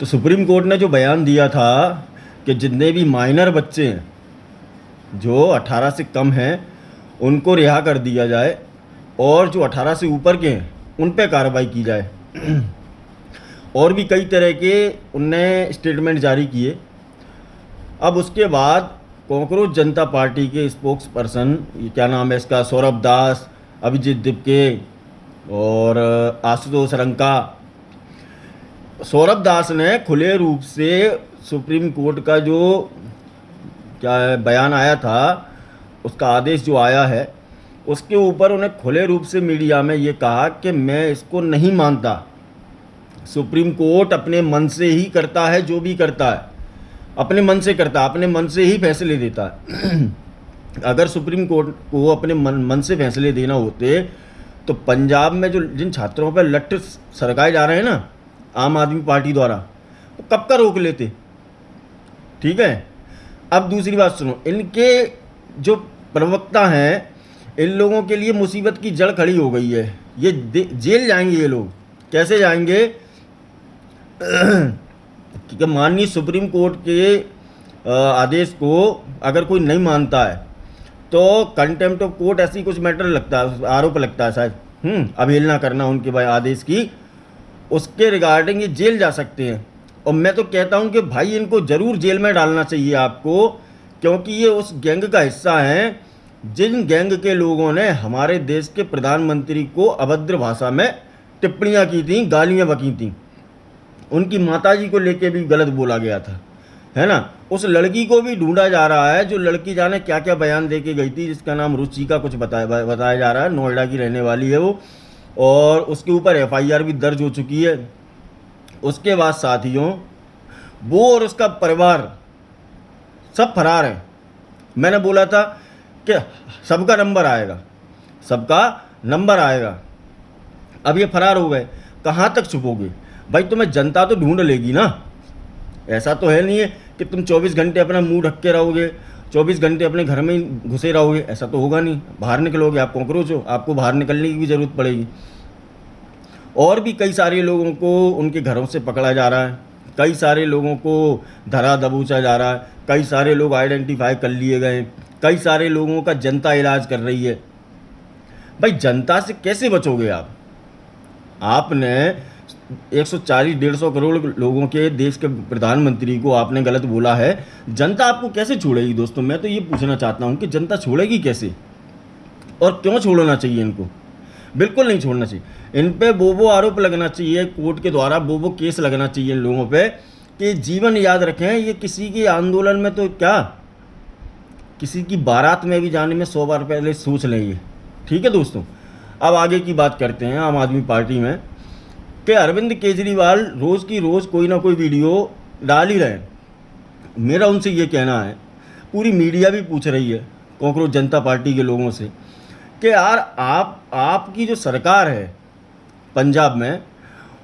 तो supreme court ने जो बयान दिया था कि जितने भी माइनर बच्चे हैं जो 18 से कम हैं उनको रिहा कर दिया जाए और जो 18 से ऊपर के हैं उन पे कार्रवाई की जाए। और भी कई तरह के उनने स्टेटमेंट जारी किए। अब उसके बाद कॉकरोच जनता पार्टी के स्पोक्स पर्सन, ये क्या नाम है इसका, सौरभ दास, अभिजीत दिपके और आशुतोष रंका, सौरभ दास ने खुले रूप से सुप्रीम कोर्ट का जो क्या है बयान आया था, उसका आदेश जो आया है उसके ऊपर उन्हें खुले रूप से मीडिया में ये कहा कि मैं इसको नहीं मानता। सुप्रीम कोर्ट अपने मन से ही करता है, जो भी करता है अपने मन से करता है, अपने मन से ही फैसले देता है। अगर सुप्रीम कोर्ट को अपने मन से फैसले देना होते तो पंजाब में जो जिन छात्रों पर लठ सरकाए जा रहे हैं ना आम आदमी पार्टी द्वारा, तो कब का रोक लेते। ठीक है। अब दूसरी बात सुनो, इनके जो प्रवक्ता हैं इन लोगों के लिए मुसीबत की जड़ खड़ी हो गई है। ये जेल जाएंगे। ये लोग कैसे जाएंगे कि माननीय सुप्रीम कोर्ट के आदेश को अगर कोई नहीं मानता है तो कंटेम्प्ट ऑफ कोर्ट ऐसी कुछ मैटर लगता है, आरोप लगता है शायद, अवहेलना करना उनके भाई आदेश की, उसके रिगार्डिंग ये जेल जा सकते हैं। और मैं तो कहता हूं कि भाई इनको ज़रूर जेल में डालना चाहिए आपको, क्योंकि ये उस गैंग का हिस्सा हैं जिन गैंग के लोगों ने हमारे देश के प्रधानमंत्री को अभद्र भाषा में टिप्पणियां की थी, गालियां बकी थी। उनकी माताजी को लेके भी गलत बोला गया था, है ना। उस लड़की को भी ढूंढा जा रहा है जो लड़की जाने क्या क्या बयान दे के गई थी, जिसका नाम रुचिका कुछ बताया जा रहा है, नोएडा की रहने वाली है वो, और उसके ऊपर FIR भी दर्ज हो चुकी है। उसके बाद साथियों वो और उसका परिवार सब फरार हैं। मैंने बोला था कि सबका नंबर आएगा, सबका नंबर आएगा। अब ये फरार हो गए, कहाँ तक छुपोगे भाई? तुम्हें जनता तो ढूंढ लेगी ना। ऐसा तो है नहीं है कि तुम 24 घंटे अपना मुंह ढक के रहोगे, 24 घंटे अपने घर में ही घुसे रहोगे, ऐसा तो होगा नहीं। बाहर निकलोगे, आप कॉकरोच हो, आपको बाहर निकलने की भी ज़रूरत पड़ेगी। और भी कई सारे लोगों को उनके घरों से पकड़ा जा रहा है, कई सारे लोगों को धरा दबोचा जा रहा है, कई सारे लोग आइडेंटिफाई कर लिए गए, कई सारे लोगों का जनता इलाज कर रही है। भाई जनता से कैसे बचोगे आप? आपने 140-150 करोड़ लोगों के देश के प्रधानमंत्री को आपने गलत बोला है, जनता आपको कैसे छोड़ेगी? दोस्तों मैं तो ये पूछना चाहता हूँ कि जनता छोड़ेगी कैसे और क्यों छोड़ना चाहिए इनको? बिल्कुल नहीं छोड़ना चाहिए। इन पे वो आरोप लगना चाहिए, कोर्ट के द्वारा वो केस लगना चाहिए इन लोगों पे कि जीवन याद रखें, ये किसी के आंदोलन में तो क्या, किसी की बारात में भी जाने में 100 बार पहले सोच लें ये। ठीक है दोस्तों, अब आगे की बात करते हैं आम आदमी पार्टी में कि अरविंद केजरीवाल रोज़ की रोज़ कोई ना कोई वीडियो डाल ही रहे हैं। मेरा उनसे ये कहना है, पूरी मीडिया भी पूछ रही है कॉकरोच जनता पार्टी के लोगों से कि यार आपकी जो सरकार है पंजाब में,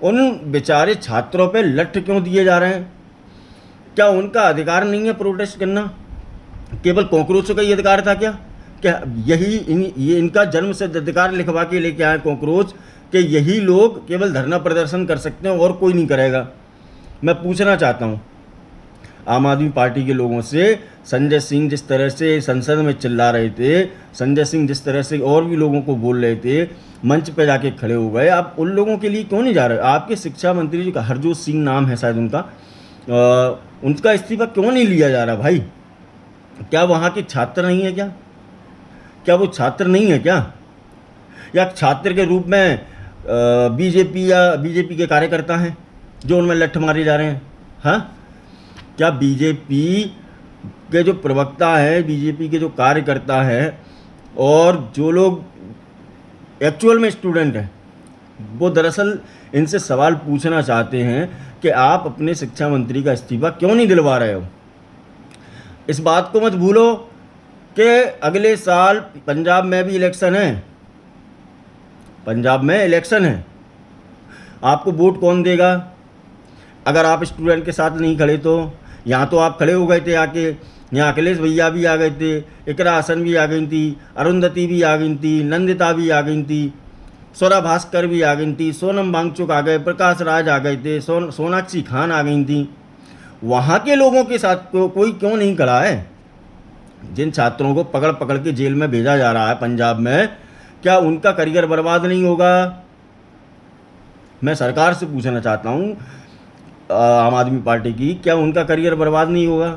उन बेचारे छात्रों पे लठ क्यों दिए जा रहे हैं? क्या उनका अधिकार नहीं है प्रोटेस्ट करना? केवल कॉकरोचों का ही अधिकार था क्या? क्या ये इनका जन्म से अधिकार लिखवा के लेके आए कॉकरोच कि यही लोग केवल धरना प्रदर्शन कर सकते हैं और कोई नहीं करेगा? मैं पूछना चाहता हूँ आम आदमी पार्टी के लोगों से, संजय सिंह जिस तरह से संसद में चिल्ला रहे थे, संजय सिंह जिस तरह से और भी लोगों को बोल रहे थे, मंच पे जाके खड़े हो गए, आप उन लोगों के लिए क्यों नहीं जा रहे? आपके शिक्षा मंत्री जो हरजोत सिंह नाम है शायद उनका इस्तीफा क्यों नहीं लिया जा रहा भाई? क्या वहाँ के छात्र नहीं है क्या? क्या वो छात्र नहीं है क्या? या छात्र के रूप में बीजेपी के कार्यकर्ता हैं जो उनमें लठ मारे जा रहे हैं? हाँ, क्या बीजेपी के जो प्रवक्ता हैं, बीजेपी के जो कार्यकर्ता हैं और जो लोग एक्चुअल में स्टूडेंट हैं, वो दरअसल इनसे सवाल पूछना चाहते हैं कि आप अपने शिक्षा मंत्री का इस्तीफा क्यों नहीं दिलवा रहे हो? इस बात को मत भूलो कि अगले साल पंजाब में भी इलेक्शन है। पंजाब में इलेक्शन है, आपको वोट कौन देगा अगर आप स्टूडेंट के साथ नहीं खड़े? तो यहाँ तो आप खड़े हो गए थे आके, यहाँ अखिलेश भैया भी आ गए थे, इकरा हसन भी आ गई थी, अरुंधति भी आ गई थी, नंदिता भी आ गई थी, स्वरा भास्कर भी आ गई थी, सोनम वांगचुक आ गए, प्रकाश राज आ गए थे, सोनाक्षी खान आ गई थी। वहाँ के लोगों के साथ कोई क्यों नहीं खड़ा है? जिन छात्रों को पकड़ पकड़ के जेल में भेजा जा रहा है पंजाब में, क्या उनका करियर बर्बाद नहीं होगा? मैं सरकार से पूछना चाहता हूँ, आम आदमी पार्टी की, क्या उनका करियर बर्बाद नहीं होगा?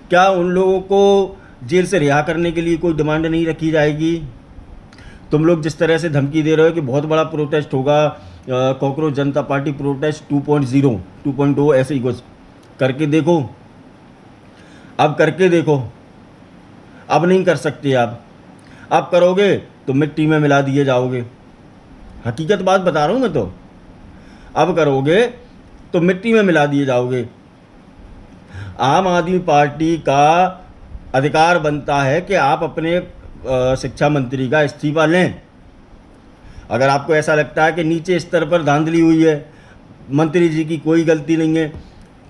क्या उन लोगों को जेल से रिहा करने के लिए कोई डिमांड नहीं रखी जाएगी? तुम लोग जिस तरह से धमकी दे रहे हो कि बहुत बड़ा प्रोटेस्ट होगा, कॉकरोच जनता पार्टी प्रोटेस्ट 2.0 2.0 ऐसे ही कुछ करके देखो, अब करके देखो। अब नहीं कर सकते आप, अब करोगे तो मिट्टी में मिला दिए जाओगे। हकीकत बात बता रहा हूँ मैं तो, अब करोगे तो मिट्टी में मिला दिए जाओगे। आम आदमी पार्टी का अधिकार बनता है कि आप अपने शिक्षा मंत्री का इस्तीफा लें। अगर आपको ऐसा लगता है कि नीचे स्तर पर धांधली हुई है, मंत्री जी की कोई गलती नहीं है,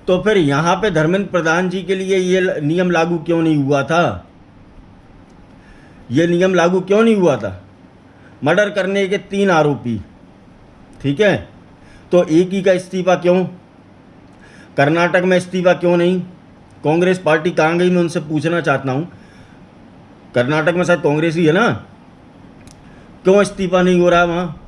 तो फिर यहाँ पे धर्मेंद्र प्रधान जी के लिए ये नियम लागू क्यों नहीं हुआ था? ये नियम लागू क्यों नहीं हुआ था? मर्डर करने के 3 आरोपी, ठीक है, तो एक ही का इस्तीफा क्यों? कर्नाटक में इस्तीफा क्यों नहीं? कांग्रेस पार्टी कहाँ गई, मैं उनसे पूछना चाहता हूँ। कर्नाटक में शायद कांग्रेस ही है ना, क्यों इस्तीफा नहीं हो रहा है वहाँ?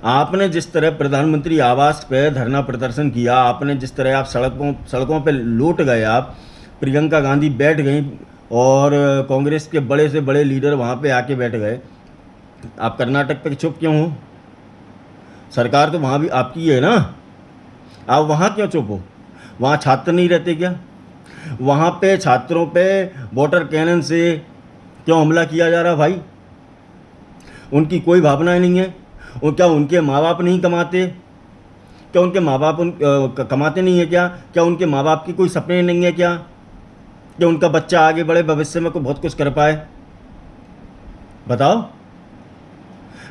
आपने जिस तरह प्रधानमंत्री आवास पे धरना प्रदर्शन किया, आपने जिस तरह आप सड़कों पे लौट गए, आप प्रियंका गांधी बैठ गई और कांग्रेस के बड़े से बड़े लीडर वहाँ पे आके बैठ गए, आप कर्नाटक पे चुप क्यों हो? सरकार तो वहाँ भी आपकी है ना, आप वहाँ क्यों चुप हो? वहाँ छात्र नहीं रहते क्या? वहाँ पे छात्रों पे वाटर कैनन से क्यों हमला किया जा रहा भाई? उनकी कोई भावनाएं नहीं है? और क्या उनके माँ बाप नहीं कमाते? क्या उनके माँ बाप कमाते नहीं है क्या? क्या उनके माँ बाप की कोई सपने नहीं है क्या? क्या उनका बच्चा आगे बढ़े, भविष्य में कोई बहुत कुछ कर पाए? बताओ।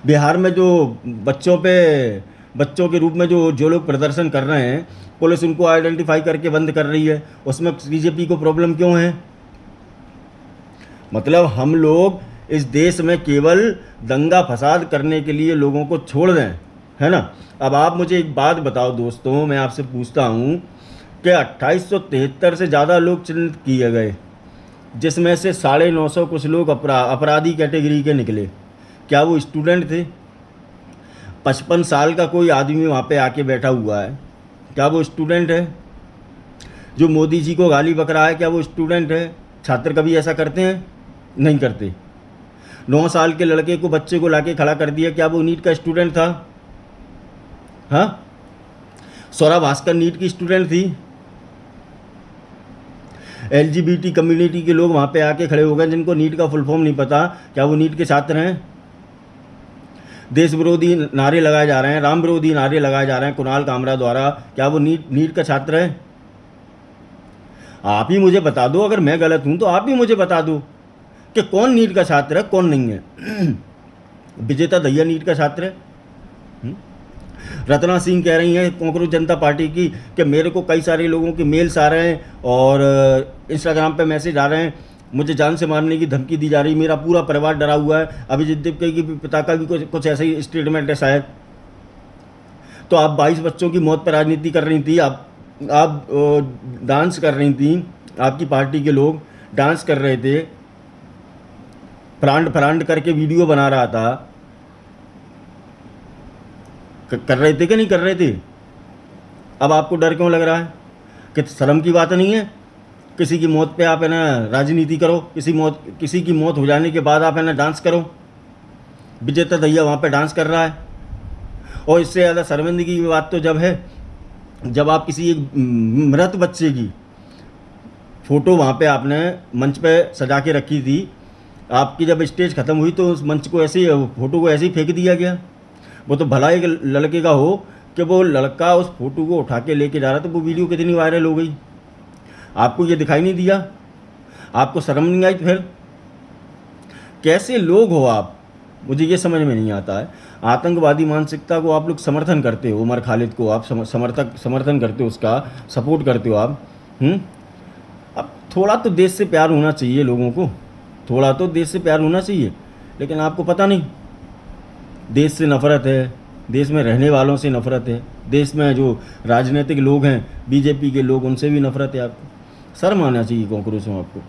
बिहार में जो बच्चों के रूप में जो लोग प्रदर्शन कर रहे हैं, पुलिस उनको आइडेंटिफाई करके बंद कर रही है, उसमें बीजेपी को प्रॉब्लम क्यों है? मतलब हम लोग इस देश में केवल दंगा फसाद करने के लिए लोगों को छोड़ दें, है ना? अब आप मुझे एक बात बताओ दोस्तों, मैं आपसे पूछता हूँ कि 2873 से ज़्यादा लोग चिन्हित किए गए, जिसमें से 950 कुछ लोग अपराधी कैटेगरी के निकले। क्या वो स्टूडेंट थे? 55 साल का कोई आदमी वहाँ पे आके बैठा हुआ है, क्या वो स्टूडेंट है? जो मोदी जी को गाली बक रहा है, क्या वो स्टूडेंट है? छात्र कभी ऐसा करते हैं? नहीं करते। 9 साल के लड़के को, बच्चे को लाके खड़ा कर दिया, क्या वो नीट का स्टूडेंट था? हाँ, स्वरा भास्कर नीट की स्टूडेंट थी। LGBT कम्युनिटी के लोग वहाँ पे आके खड़े हो गए, जिनको नीट का फुल फॉर्म नहीं पता, क्या वो नीट के छात्र हैं? देश विरोधी नारे लगाए जा रहे हैं, राम विरोधी नारे लगाए जा रहे हैं कुणाल कामरा द्वारा, क्या वो नीट का छात्र है? आप ही मुझे बता दो, अगर मैं गलत हूँ तो आप ही मुझे बता दो कि कौन नीट का छात्र है, कौन नहीं है। विजेता दहिया नीट का छात्र है। रत्ना सिंह कह रही हैं कॉकरोच जनता पार्टी की कि मेरे को कई सारे लोगों के मेल्स आ रहे हैं और इंस्टाग्राम पे मैसेज आ रहे हैं, मुझे जान से मारने की धमकी दी जा रही, मेरा पूरा परिवार डरा हुआ है। अभिजीत दीपक की पिता का भी कुछ ऐसा ही स्टेटमेंट है शायद। तो आप 22 बच्चों की मौत पर राजनीति कर रही थी, आप डांस कर रही थी, आपकी पार्टी के लोग डांस कर रहे थे, फरांड करके वीडियो बना रहा था, कर रहे थे कि नहीं कर रहे थे? अब आपको डर क्यों लग रहा है? कि शर्म की बात नहीं है? किसी की मौत पे आप है ना राजनीति करो, किसी की मौत हो जाने के बाद आप है ना डांस करो। विजेता दहिया वहाँ पे डांस कर रहा है। और इससे ज़्यादा शर्मिंदगी की बात तो जब है जब आप किसी एक मृत बच्चे की फ़ोटो वहाँ पे आपने मंच पे सजा के रखी थी, आपकी जब स्टेज ख़त्म हुई तो उस मंच को ऐसे फ़ोटो को ऐसे ही फेंक दिया गया। वो तो भला एक लड़के का हो कि वो लड़का उस फोटो को उठा के लेके जा रहा, तो वो वीडियो कितनी वायरल हो गई। आपको ये दिखाई नहीं दिया? आपको शर्म नहीं आई? तो फिर कैसे लोग हो आप? मुझे ये समझ में नहीं आता है। आतंकवादी मानसिकता को आप लोग समर्थन करते हो, उमर खालिद को आप समर्थन करते हो, उसका सपोर्ट करते हो आप। अब थोड़ा तो देश से प्यार होना चाहिए लोगों को, थोड़ा तो देश से प्यार होना चाहिए, लेकिन आपको पता नहीं। देश से नफ़रत है, देश में रहने वालों से नफ़रत है, देश में जो राजनीतिक लोग हैं बीजेपी के लोग उनसे भी नफ़रत है आपको। शर्म आना चाहिए कॉकरोचों आपको।